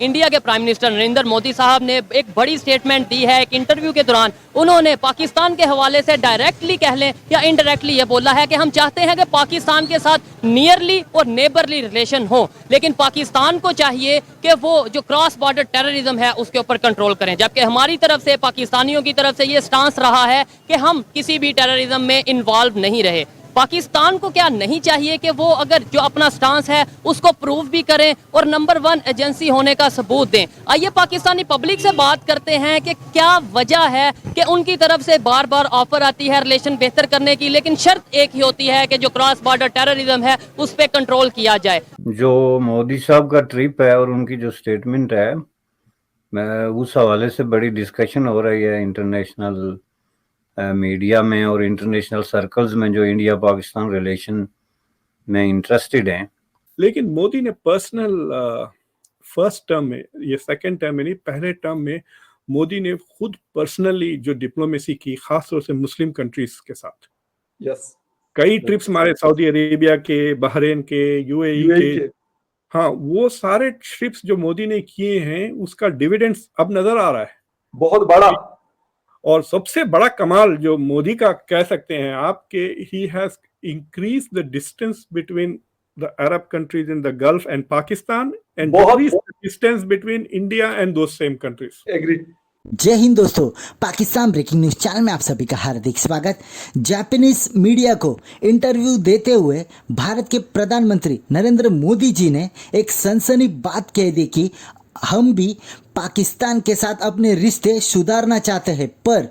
India के prime minister Narendra Modi साहब ने एक बड़ी स्टेटमेंट दी है। एक इंटरव्यू के दौरान उन्होंने पाकिस्तान के हवाले से डायरेक्टली कह लें या इनडायरेक्टली ये बोला है कि हम चाहते हैं कि पाकिस्तान के साथ नियरली और नेबरली रिलेशन हो, लेकिन पाकिस्तान को चाहिए कि वो जो क्रॉस बॉर्डर टेररिज्म है उसके ऊपर कंट्रोल करें। जबकि हमारी तरफ से, पाकिस्तानियों की तरफ से ये स्टांस रहा है कि हम किसी भी टेररिज्म में इन्वॉल्व नहीं रहे। पाकिस्तान को क्या नहीं चाहिए कि वो अगर जो अपना स्टांस है उसको प्रूव भी करें और नंबर 1 एजेंसी होने का सबूत दें। आइए पाकिस्तानी पब्लिक से बात करते हैं कि क्या वजह है कि उनकी तरफ से बार बार ऑफर आती है रिलेशन बेहतर करने की, लेकिन शर्त एक ही होती है कि जो क्रॉस बॉर्डर टेररिज्म है उस पर कंट्रोल किया जाए। जो मोदी साहब का ट्रिप है और उनकी जो स्टेटमेंट है, उस हवाले से बड़ी डिस्कशन हो रही है इंटरनेशनल मीडिया में और इंटरनेशनल सर्कल्स में जो इंडिया पाकिस्तान रिलेशन में इंटरेस्टेड हैं। लेकिन मोदी ने पर्सनल फर्स्ट टर्म में, ये सेकंड टर्म में नहीं, पहले टर्म में मोदी ने खुद पर्सनली जो डिप्लोमेसी की, खासतौर से मुस्लिम कंट्रीज के साथ, कई ट्रिप्स मारे, सऊदी अरेबिया के, बहरीन के, यूएई के। हाँ, वो सारे ट्रिप्स जो मोदी ने किए हैं उसका डिविडेंड्स अब नजर आ रहा है, बहुत बड़ा। और सबसे बड़ा कमाल जो मोदी का कह सकते हैं आप कि he has increase the distance between the Arab countries in the Gulf and Pakistan and decrease the distance between India and those same countries. Agree. जय हिंद दोस्तों, पाकिस्तान ब्रेकिंग न्यूज चैनल में आप सभी का हार्दिक स्वागत। जापानीज मीडिया को इंटरव्यू देते हुए भारत के प्रधानमंत्री नरेंद्र मोदी जी ने एक सनसनी बात कह दी कि हम भी पाकिस्तान के साथ अपने रिश्ते सुधारना चाहते हैं, पर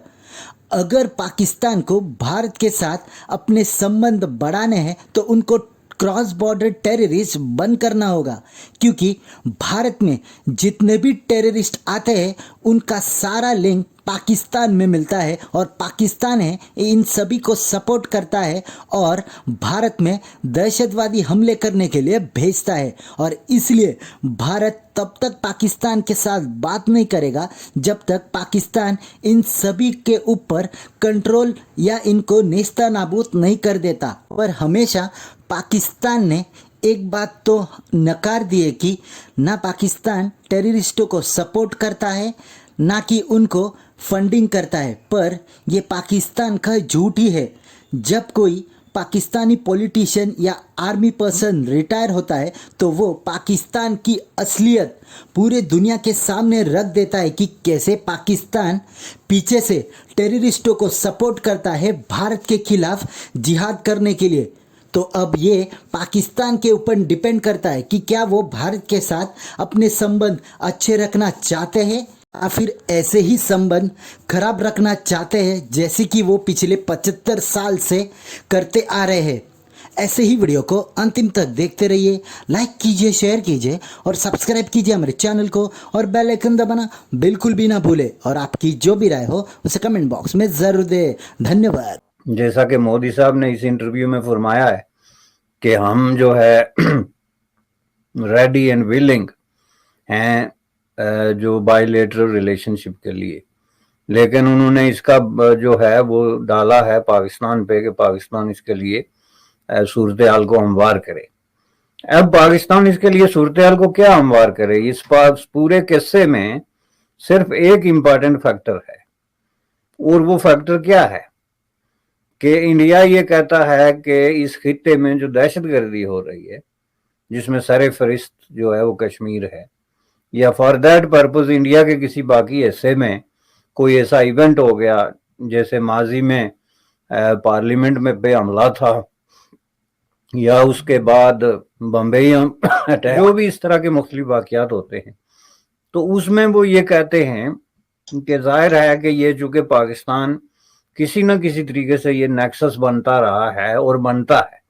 अगर पाकिस्तान को भारत के साथ अपने संबंध बढ़ाने हैं तो उनको क्रॉस बॉर्डर टेररिस्ट बंद करना होगा, क्योंकि भारत में जितने भी टेररिस्ट आते हैं उनका सारा लिंक पाकिस्तान में मिलता है और पाकिस्तान है इन सभी को सपोर्ट करता है और भारत में दहशतवादी हमले करने के लिए भेजता है। और इसलिए भारत तब तक पाकिस्तान के साथ बात नहीं करेगा जब तक पाकिस्तान इन सभी के ऊपर कंट्रोल या इनको नेस्ता नाबूद नहीं कर देता। पर हमेशा पाकिस्तान ने एक बात तो नकार दी है कि ना पाकिस्तान टेररिस्टों को सपोर्ट करता है ना कि उनको फंडिंग करता है, पर ये पाकिस्तान का झूठ ही है। जब कोई पाकिस्तानी पॉलिटिशियन या आर्मी पर्सन रिटायर होता है तो वो पाकिस्तान की असलियत पूरे दुनिया के सामने रख देता है कि कैसे पाकिस्तान पीछे से टेररिस्टों को सपोर्ट करता है भारत के खिलाफ जिहाद करने के लिए। तो अब ये पाकिस्तान के ऊपर डिपेंड करता है कि क्या वो भारत के साथ अपने संबंध अच्छे रखना चाहते हैं या फिर ऐसे ही संबंध खराब रखना चाहते हैं जैसे कि वो पिछले 75 साल से करते आ रहे हैं। ऐसे ही वीडियो को अंतिम तक देखते रहिए, लाइक कीजिए, शेयर कीजिए और सब्सक्राइब कीजिए हमारे चैनल को और बेल आइकन दबाना बिल्कुल भी ना भूले। और आपकी जो भी राय हो उसे कमेंट बॉक्स में जरूर दे। धन्यवाद। जैसा कि मोदी साहब ने इस इंटरव्यू में फरमाया है कि हम जो है रेडी एंड विलिंग हैं जो बायलैटरल रिलेशनशिप के लिए, लेकिन उन्होंने इसका जो है वो डाला है पाकिस्तान पे कि पाकिस्तान इसके लिए सूरत हाल को हमवार करे। अब पाकिस्तान इसके लिए सूरत हाल को क्या हमवार करे, इस पूरे किस्से में सिर्फ एक इम्पॉर्टेंट फैक्टर है, और वो फैक्टर क्या है कि इंडिया ये कहता है कि इस खित्ते में जो दहशतगर्दी हो रही है जिसमें सरे फरिश्त जो है वो कश्मीर है, या फॉर दैट पर्पज इंडिया के किसी बाकी हिस्से में कोई ऐसा इवेंट हो गया जैसे माजी में पार्लियामेंट में पे हमला था या उसके बाद बम्बई अटैक, जो भी इस तरह के मुख्तलिफ वाक़यात होते हैं, तो उसमें वो ये कहते हैं कि जाहिर है कि ये चूँकि पाकिस्तान किसी न किसी तरीके से ये नेक्सस बनता रहा है और बनता है,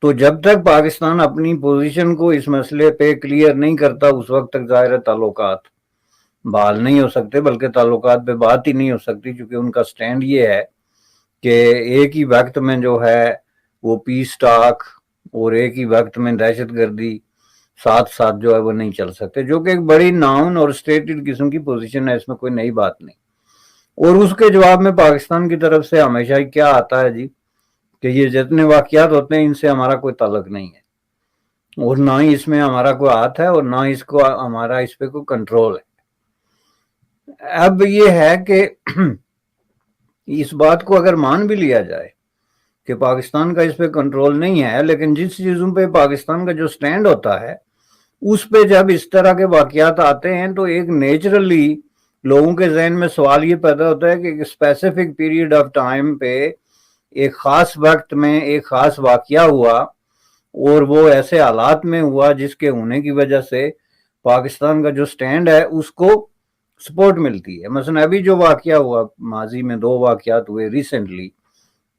तो जब तक पाकिस्तान अपनी पोजीशन को इस मसले पे क्लियर नहीं करता उस वक्त तक जाहिर ताल्लुकात बहाल नहीं हो सकते, बल्कि ताल्लुकात पे बात ही नहीं हो सकती, क्योंकि उनका स्टैंड ये है कि एक ही वक्त में जो है वो पीस टॉक और एक ही वक्त में दहशतगर्दी साथ साथ जो है वो नहीं चल सकते, जो कि एक बड़ी नाउन और स्टेटेड किस्म की पोजीशन है, इसमें कोई नई बात नहीं। और उसके जवाब में पाकिस्तान की तरफ से हमेशा ही क्या आता है जी कि ये जितने वाकयात होते हैं इनसे हमारा कोई ताल्लुक नहीं है, और ना ही इसमें हमारा कोई हाथ है और ना इसको हमारा इस पे कोई कंट्रोल है। अब ये है कि इस बात को अगर मान भी लिया जाए कि पाकिस्तान का इस पे कंट्रोल नहीं है, लेकिन जिस चीजों पे पाकिस्तान का जो स्टैंड होता है उस पे जब इस तरह के वाकयात आते हैं तो एक नेचुरली लोगों के जहन में सवाल ये पैदा होता है कि एक स्पेसिफिक पीरियड ऑफ टाइम पे एक खास वक्त में एक खास वाकया हुआ और वो ऐसे हालात में हुआ जिसके होने की वजह से पाकिस्तान का जो स्टैंड है उसको सपोर्ट मिलती है। मसलन अभी जो वाकया हुआ, माजी में 2 वाकयात हुए रिसेंटली,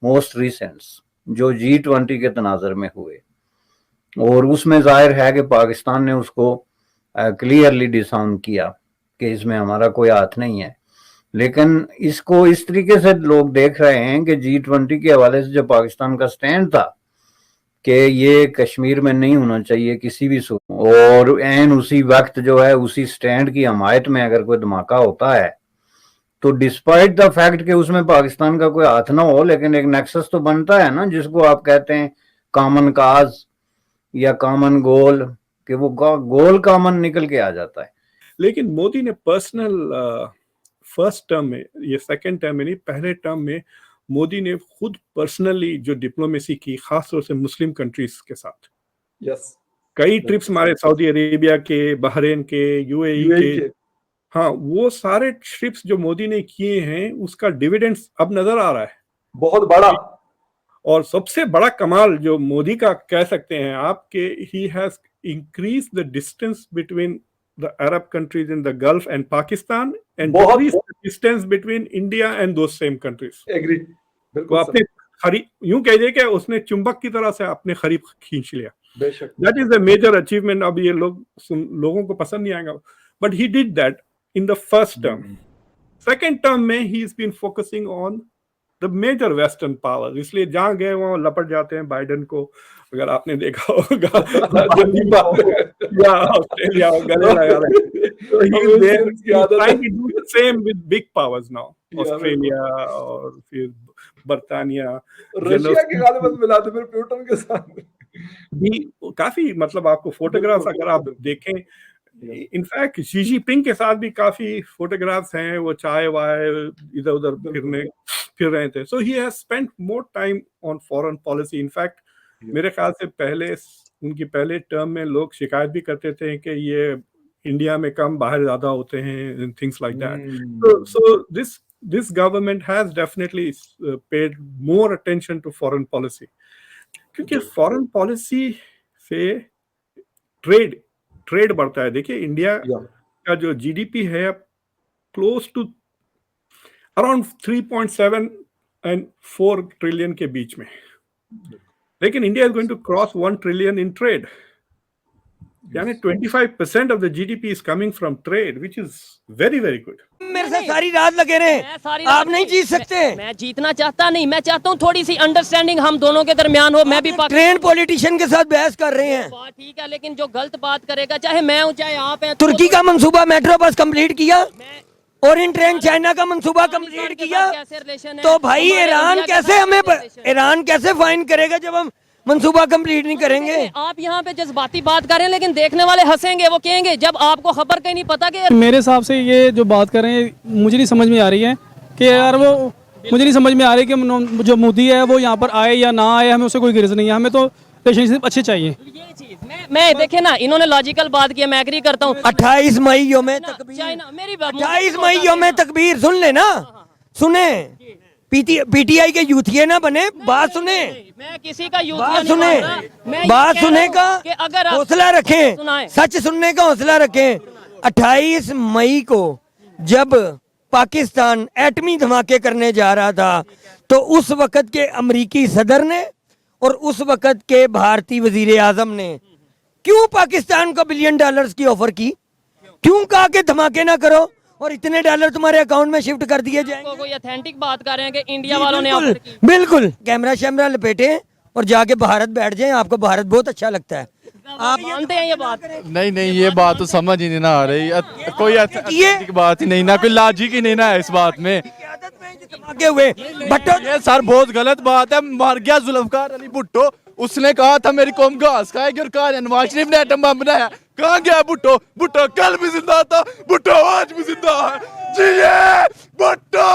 मोस्ट रिसेंट्स जो G20 के तनाजर में हुए, और उसमें जाहिर है कि पाकिस्तान ने उसको क्लियरली डिसाउंड किया कि इसमें हमारा कोई हाथ नहीं है। लेकिन इसको इस तरीके से लोग देख रहे हैं कि G20 के हवाले से जो पाकिस्तान का स्टैंड था कि ये कश्मीर में नहीं होना चाहिए किसी भी सूरत, और एन उसी वक्त जो है उसी स्टैंड की हमायत में अगर कोई धमाका होता है तो डिस्पाइट द फैक्ट कि उसमें पाकिस्तान का कोई हाथ ना हो, लेकिन एक नेक्सस तो बनता है ना, जिसको आप कहते हैं कॉमन काज या कॉमन गोल, कि वो गोल कॉमन निकल के आ जाता है। लेकिन मोदी ने पर्सनल फर्स्ट टर्म में, ये सेकंड टर्म में नहीं, पहले टर्म में मोदी ने खुद पर्सनली जो डिप्लोमेसी की, खासतौर से मुस्लिम कंट्रीज के साथ, यस, कई ट्रिप्स हमारे सऊदी अरेबिया के, बहरीन के, यूएई के, हाँ, वो सारे ट्रिप्स जो मोदी ने किए हैं उसका डिविडेंड्स अब नजर आ रहा है बहुत बड़ा। और सबसे बड़ा कमाल जो मोदी का कह सकते हैं आप कि he has increase the distance between the Arab countries in the Gulf and Pakistan and decrease the distance between India and those same countries. Agree, तो बिल्कुल। आपने यूं कह दिए कि उसने चुंबक की तरह से अपने करीब खींच लिया। बेशक, that is the major achievement. अब ये लोगों को पसंद नहीं आएगा, but he did that in the first term. Second term में he is been focusing on the major western power, इसलिए जहां गए वहां लपट जाते हैं बाइडेन को, अगर आपने देखा होगा या ऑस्ट्रेलिया गले लगा रहे हैं। So he is there, he is trying to do the same with big powers now, Australia और फिर बर्तानिया, रशिया के गाने मत मिलाते फिर प्यूटन के साथ भी काफी, मतलब आपको फोटोग्राफ्स अगर आप देखें, इनफैक्ट शी जिनपिंग के साथ भी काफी फोटोग्राफ्स हैं, वो चाय वाय इधर उधर फिर रहे थे। So he has spent more time on foreign policy. In fact मेरे ख्याल से उनकी पहले टर्म में लोग शिकायत भी करते थे कि ये इंडिया में कम, बाहर ज्यादा होते हैं, things like that. So this government has definitely paid more attention to foreign policy, क्योंकि फॉरेन पॉलिसी से ट्रेड बढ़ता है। देखिए इंडिया का जो जीडीपी है close to around 3.7 and 4 trillion के बीच में, लेकिन India is going to cross 1 trillion in trade, यानी 25% of the GDP is coming from trade, which is very very good. मेरे साथ सारी रात लगे रहे, आप नहीं जीत सकते। मैं जीतना चाहता नहीं, मैं चाहता हूँ थोड़ी सी अंडरस्टैंडिंग हम दोनों के दरमियान हो। मैं भी ट्रेन पॉलिटिशियन के साथ बहस कर रहे हैं, बात ठीक है, लेकिन जो गलत बात करेगा, चाहे मैं हूँ चाहे आप हैं, तुर्की का मंसूबा मेट्रो बस कंप्लीट किया और इन ट्रेन चाइना का मंसूबा कंप्लीट किया, तो भाई ईरान कैसे फाइन करेगा जब हम मंसूबा कंप्लीट नहीं करेंगे। आप यहाँ पे जज्बाती बात करें, लेकिन देखने वाले हंसेंगे, वो कहेंगे जब आपको खबर कहीं नहीं पता कि मेरे हिसाब से ये जो बात कर रहे हैं मुझे नहीं समझ में आ रही है कि यार वो मुझे नहीं समझ में आ रही कि जो मोदी है वो यहाँ पर आए या ना आए, हमें उससे कोई गिरज नहीं है, हमें तो रिलेशनशिप अच्छे चाहिए। ये चीज मैं देखे ना, इन्होंने लॉजिकल बात की, मैं एग्री करता हूँ। 28 मई यौम तकबीर, चाइना मेरी 28 मई यौम तकबीर सुन लेना, सुने पीटीआई के यूथिये ना बने, बात सुने, मैं किसी का बात सुने का अगर हौसला रखें, सच सुनने का हौसला रखें। 28 मई को जब पाकिस्तान एटमी धमाके करने जा रहा था तो उस वक्त के अमरीकी सदर ने और उस वक्त के भारतीय वजीर आजम ने क्यों पाकिस्तान को $1 बिलियन की ऑफर की? क्यों कहा कि धमाके ना करो और इतने डॉलर तुम्हारे अकाउंट में शिफ्ट कर दिए जाएंगे? कोई ऑथेंटिक बात कर रहे हैं कि इंडिया वालों ने ऑफर की। बिल्कुल, कैमरा शैमरा लपेटे और जाके भारत बैठ जाएं, आपको भारत बहुत अच्छा लगता है। आप मानते हैं ये बात? नहीं, ये बात तो समझ ही नहीं ना आ रही, कोई ऐसी बात ही नहीं ना, कोई लॉजिक ही नहीं ना है इस बात में। हुए ये सर बहुत गलत बात है, मर गया जुल्फकार अली भुट्टो, उसने कहा था मेरी कौम घास खाएगी और कहा नवाज शरीफ ने एटम बम बनाया। कहाँ गया भुट्टो? भुट्टो कल भी जिंदा था, भुट्टो आज भी जिंदा है। जिए भुट्टो।